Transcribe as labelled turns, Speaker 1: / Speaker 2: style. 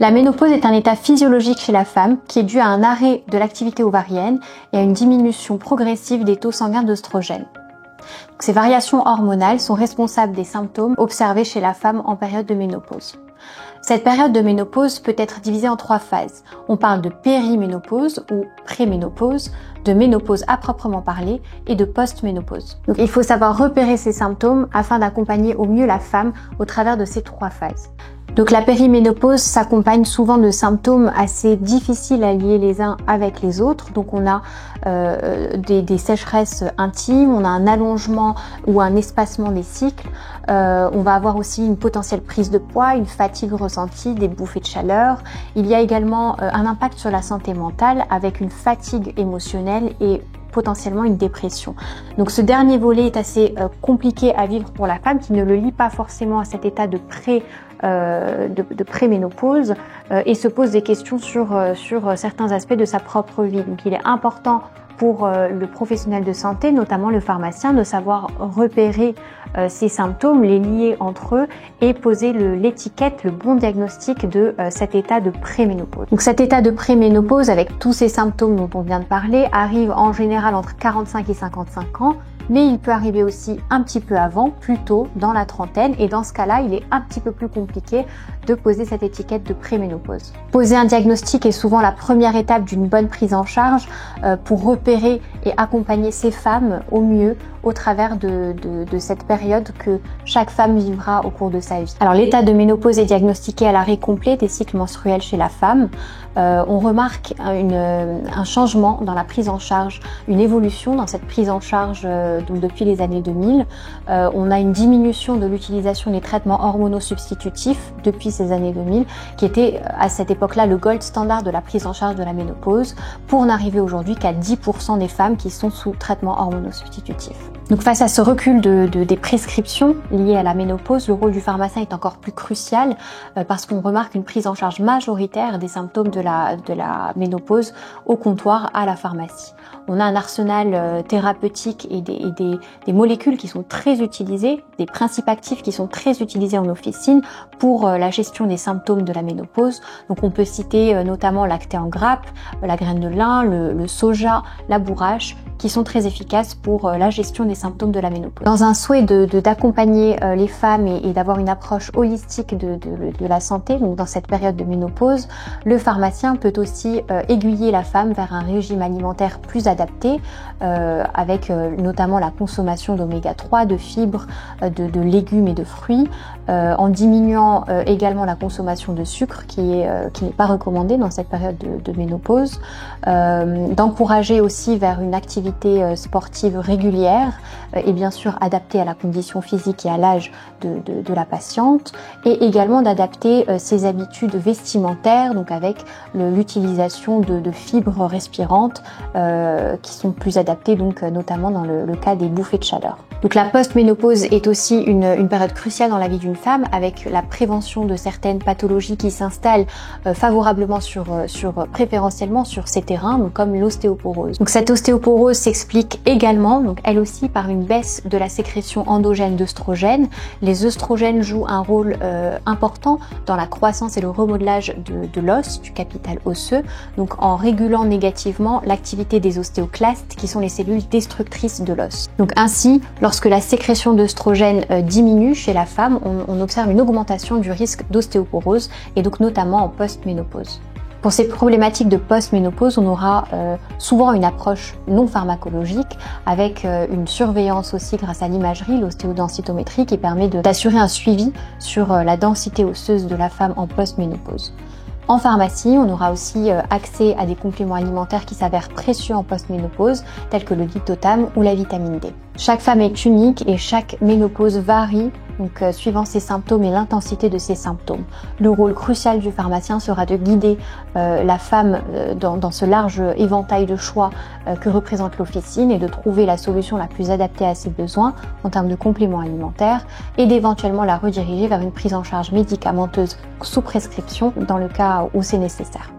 Speaker 1: La ménopause est un état physiologique chez la femme qui est dû à un arrêt de l'activité ovarienne et à une diminution progressive des taux sanguins d'œstrogène. Ces variations hormonales sont responsables des symptômes observés chez la femme en période de ménopause. Cette période de ménopause peut être divisée en 3 phases. On parle de périménopause ou préménopause, de ménopause à proprement parler et de post-ménopause. Donc il faut savoir repérer ces symptômes afin d'accompagner au mieux la femme au travers de ces 3 phases. Donc la périménopause s'accompagne souvent de symptômes assez difficiles à lier les uns avec les autres. Donc on a des sécheresses intimes, on a un allongement ou un espacement des cycles. On va avoir aussi une potentielle prise de poids, une fatigue ressentie, des bouffées de chaleur. Il y a également un impact sur la santé mentale avec une fatigue émotionnelle et potentiellement une dépression. Donc ce dernier volet est assez compliqué à vivre pour la femme qui ne le lie pas forcément à cet état de préménopause et se pose des questions sur certains aspects de sa propre vie. Donc il est important pour le professionnel de santé, notamment le pharmacien, de savoir repérer ces symptômes, les lier entre eux et poser l'étiquette, le bon diagnostic de cet état de préménopause. Donc cet état de préménopause avec tous ces symptômes dont on vient de parler arrive en général entre 45 et 55 ans, mais il peut arriver aussi un petit peu avant, plus tôt, dans la trentaine, et dans ce cas-là, il est un petit peu plus compliqué de poser cette étiquette de préménopause. Poser un diagnostic est souvent la première étape d'une bonne prise en charge pour repérer et accompagner ces femmes au mieux au travers de cette période que chaque femme vivra au cours de sa vie. Alors l'état de ménopause est diagnostiqué à l'arrêt complet des cycles menstruels chez la femme. On remarque un changement dans la prise en charge, une évolution dans cette prise en charge donc depuis les années 2000. On a une diminution de l'utilisation des traitements hormonaux substitutifs depuis ces années 2000, qui était à cette époque-là le gold standard de la prise en charge de la ménopause, pour n'arriver aujourd'hui qu'à 10% des femmes qui sont sous traitement hormonaux substitutifs. Donc face à ce recul des prescriptions liées à la ménopause, le rôle du pharmacien est encore plus crucial parce qu'on remarque une prise en charge majoritaire des symptômes de la ménopause au comptoir à la pharmacie. On a un arsenal thérapeutique et des molécules qui sont très utilisées, des principes actifs qui sont très utilisés en officine pour la gestion des symptômes de la ménopause. Donc on peut citer notamment l'acté en grappe, la graine de lin, le soja, la bourrache, qui sont très efficaces pour la gestion des symptômes de la ménopause. Dans un souhait d'accompagner les femmes et d'avoir une approche holistique de la santé, donc dans cette période de ménopause, le pharmacien peut aussi aiguiller la femme vers un régime alimentaire plus adapté, avec notamment la consommation d'oméga 3, de fibres, de légumes et de fruits, en diminuant également la consommation de sucre qui n'est pas recommandée dans cette période de ménopause, d'encourager aussi vers une activité sportive régulière et bien sûr adaptée à la condition physique et à l'âge de la patiente, et également d'adapter ses habitudes vestimentaires, donc avec l'utilisation de fibres respirantes qui sont plus adaptées, donc notamment dans le cas des bouffées de chaleur. Donc la post-ménopause est aussi une période cruciale dans la vie d'une femme, avec la prévention de certaines pathologies qui s'installent favorablement préférentiellement sur ces terrains, donc comme l'ostéoporose. Donc cette ostéoporose s'explique également, donc elle aussi, par une baisse de la sécrétion endogène d'œstrogènes. Les œstrogènes jouent un rôle important dans la croissance et le remodelage de l'os, du capital osseux, donc en régulant négativement l'activité des ostéoclastes, qui sont les cellules destructrices de l'os. Donc ainsi, lorsque la sécrétion d'œstrogènes diminue chez la femme, on observe une augmentation du risque d'ostéoporose, et donc notamment en post-ménopause. Pour ces problématiques de post-ménopause, on aura souvent une approche non pharmacologique avec une surveillance aussi grâce à l'imagerie, l'ostéodensitométrie, qui permet d'assurer un suivi sur la densité osseuse de la femme en post-ménopause. En pharmacie, on aura aussi accès à des compléments alimentaires qui s'avèrent précieux en post-ménopause, tels que le Litotam ou la vitamine D. Chaque femme est unique et chaque ménopause varie, donc suivant ses symptômes et l'intensité de ses symptômes. Le rôle crucial du pharmacien sera de guider la femme dans ce large éventail de choix que représente l'officine, et de trouver la solution la plus adaptée à ses besoins en termes de compléments alimentaires, et d'éventuellement la rediriger vers une prise en charge médicamenteuse sous prescription dans le cas où c'est nécessaire.